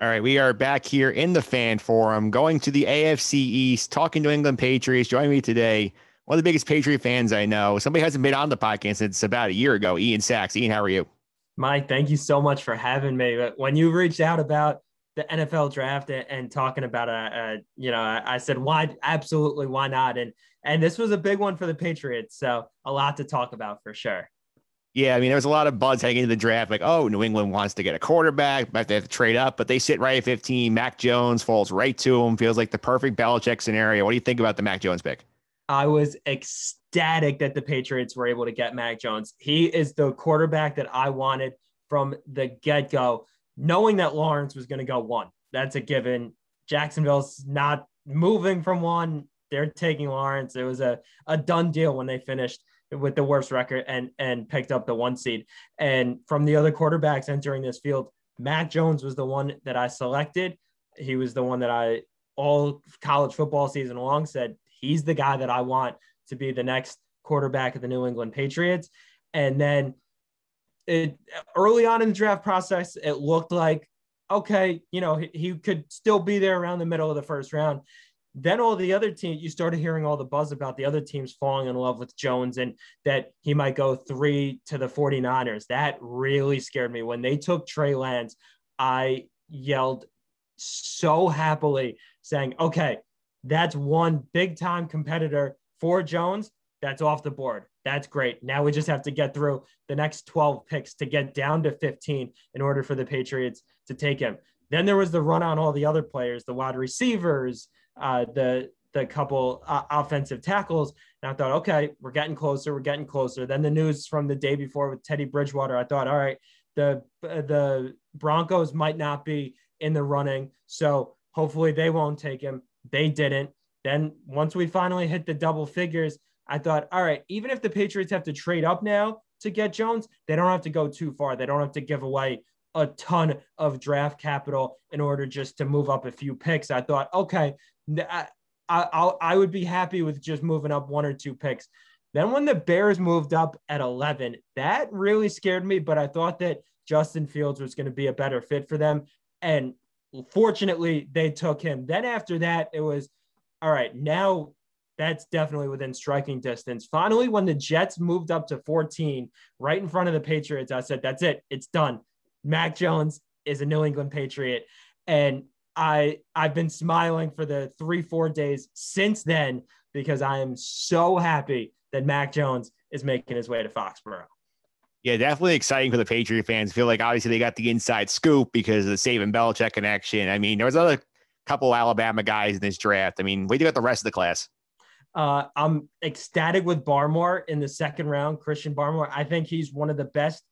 All right, we are back here in the fan forum, going to the AFC East, talking to England Patriots. Joining me today, one of the biggest Patriot fans I know. Somebody hasn't been on the podcast since about a year ago. Ian Sachs. Ian, how are you? Mike, thank you so much for having me. But when you reached out about the NFL draft and talking about I said why, absolutely, why not? And this was a big one for the Patriots, so a lot to talk about for sure. Yeah, I mean, there was a lot of buzz heading into the draft, like, oh, New England wants to get a quarterback, but they have to trade up, but they sit right at 15. Mac Jones falls right to him, feels like the perfect Belichick scenario. What do you think about the Mac Jones pick? I was ecstatic that the Patriots were able to get Mac Jones. He is the quarterback that I wanted from the get-go, knowing that Lawrence was going to go one. That's a given. Jacksonville's not moving from one. They're taking Lawrence. It was a done deal when they finished with the worst record and picked up the one seed. And from the other quarterbacks entering this field, Mac Jones was the one that I selected. He was the one that I all college football season long said, he's the guy that I want to be the next quarterback of the New England Patriots. And then early on in the draft process, it looked like, okay, he could still be there around the middle of the first round. Then all the other teams, you started hearing all the buzz about the other teams falling in love with Jones and that he might go 3 to the 49ers. That really scared me. When they took Trey Lance, I yelled so happily saying, okay, that's one big time competitor for Jones. That's off the board. That's great. Now we just have to get through the next 12 picks to get down to 15 in order for the Patriots to take him. Then there was the run on all the other players, the wide receivers, the couple offensive tackles. And I thought, okay, we're getting closer. We're getting closer. Then the news from the day before with Teddy Bridgewater, I thought, all right, the Broncos might not be in the running. So hopefully they won't take him. They didn't. Then once we finally hit the double figures, I thought, all right, even if the Patriots have to trade up now to get Jones, they don't have to go too far. They don't have to give away a ton of draft capital in order just to move up a few picks. I thought, okay, I would be happy with just moving up 1 or 2 picks. Then when the Bears moved up at 11, that really scared me, but I thought that Justin Fields was going to be a better fit for them. And fortunately, they took him. Then after that, it was, all right, now that's definitely within striking distance. Finally, when the Jets moved up to 14, right in front of the Patriots, I said, that's it. It's done. Mac Jones is a New England Patriot. And I've been smiling for the 3-4 days since then because I am so happy that Mac Jones is making his way to Foxborough. Yeah, definitely exciting for the Patriot fans. Feel like obviously they got the inside scoop because of the Saban Belichick connection. I mean, there was other couple Alabama guys in this draft. I mean, what do you got the rest of the class? I'm ecstatic with Barmore in the second round. Christian Barmore, I think he's one of the best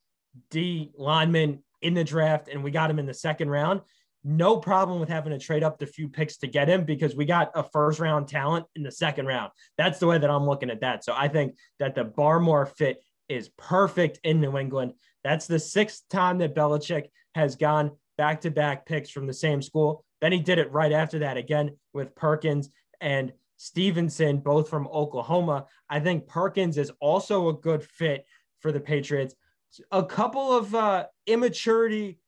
D linemen in the draft, and we got him in the second round. No problem with having to trade up the few picks to get him because we got a first round talent in the second round. That's the way that I'm looking at that. So I think that the Barmore fit is perfect in New England. That's the 6th time that Belichick has gone back-to-back picks from the same school. Then he did it right after that again with Perkins and Stevenson, both from Oklahoma. I think Perkins is also a good fit for the Patriots. A couple of immaturity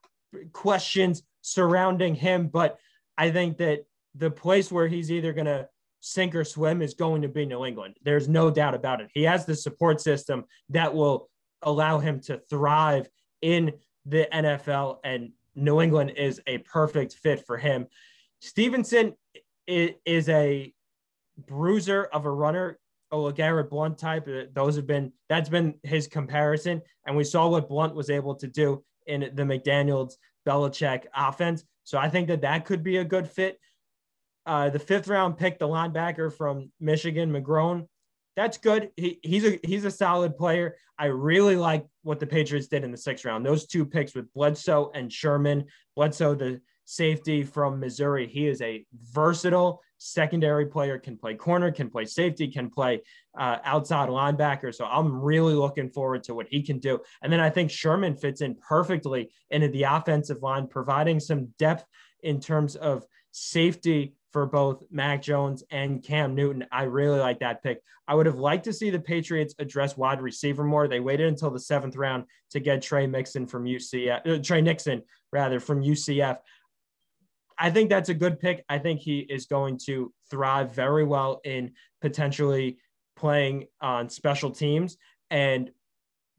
questions surrounding him, but I think that the place where he's either going to sink or swim is going to be New England. There's no doubt about it. He has the support system that will allow him to thrive in the NFL, and New England is a perfect fit for him. Stevenson is a bruiser of a runner, a LeGarrette Blount type. That's been his comparison. And we saw what Blount was able to do in the McDaniels Belichick offense. So I think that could be a good fit. The 5th round pick, the linebacker from Michigan, McGrone, that's good. He's a solid player. I really like what the Patriots did in the 6th round. Those 2 picks with Bledsoe and Sherman. Bledsoe, the safety from Missouri, he is a versatile secondary player, can play corner, can play safety, can play outside linebacker. So I'm really looking forward to what he can do. And then I think Sherman fits in perfectly into the offensive line, providing some depth in terms of safety for both Mac Jones and Cam Newton. I really like that pick. I would have liked to see the Patriots address wide receiver more. They waited until the 7th round to get Trey Nixon from UCF. I think that's a good pick. I think he is going to thrive very well in potentially playing on special teams. And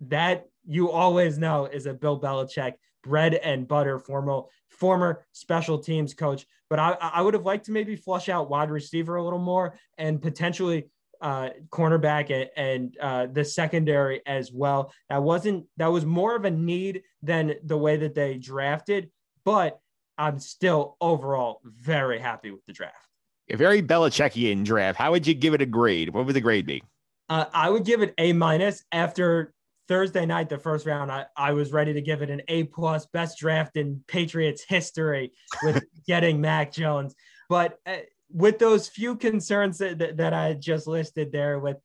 that you always know is a Bill Belichick bread and butter former special teams coach. But I would have liked to maybe flush out wide receiver a little more and potentially cornerback and the secondary as well. That was more of a need than the way that they drafted, but I'm still overall very happy with the draft. A very Belichickian draft. How would you give it a grade? What would the grade be? I would give it A- after Thursday night, the first round. I was ready to give it an A+, best draft in Patriots history with getting Mac Jones. But with those few concerns that I just listed there with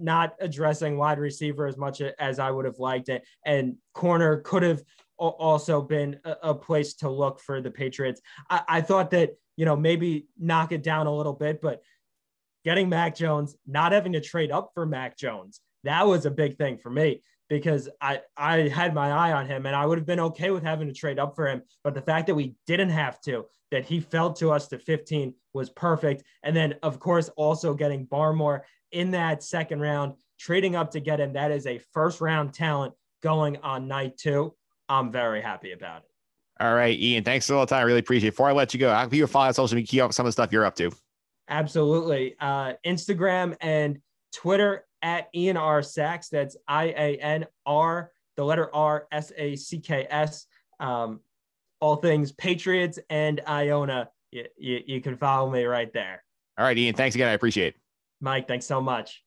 not addressing wide receiver as much as I would have liked it, and corner could have also been a place to look for the Patriots. I thought that, maybe knock it down a little bit, but getting Mac Jones, not having to trade up for Mac Jones, that was a big thing for me because I had my eye on him and I would have been okay with having to trade up for him. But the fact that we didn't have to, that he fell to us to 15 was perfect. And then, of course, also getting Barmore in that second round, trading up to get him. That is a first round talent going on night 2. I'm very happy about it. All right, Ian, thanks for all the time. I really appreciate it. Before I let you go, I'll give you a follow on social media, keep up some of the stuff you're up to. Absolutely. Instagram and Twitter at Ian R. Sacks. That's IANR, the letter R, SACKS. All things Patriots and Iona. You can follow me right there. All right, Ian, thanks again. I appreciate it. Mike, thanks so much.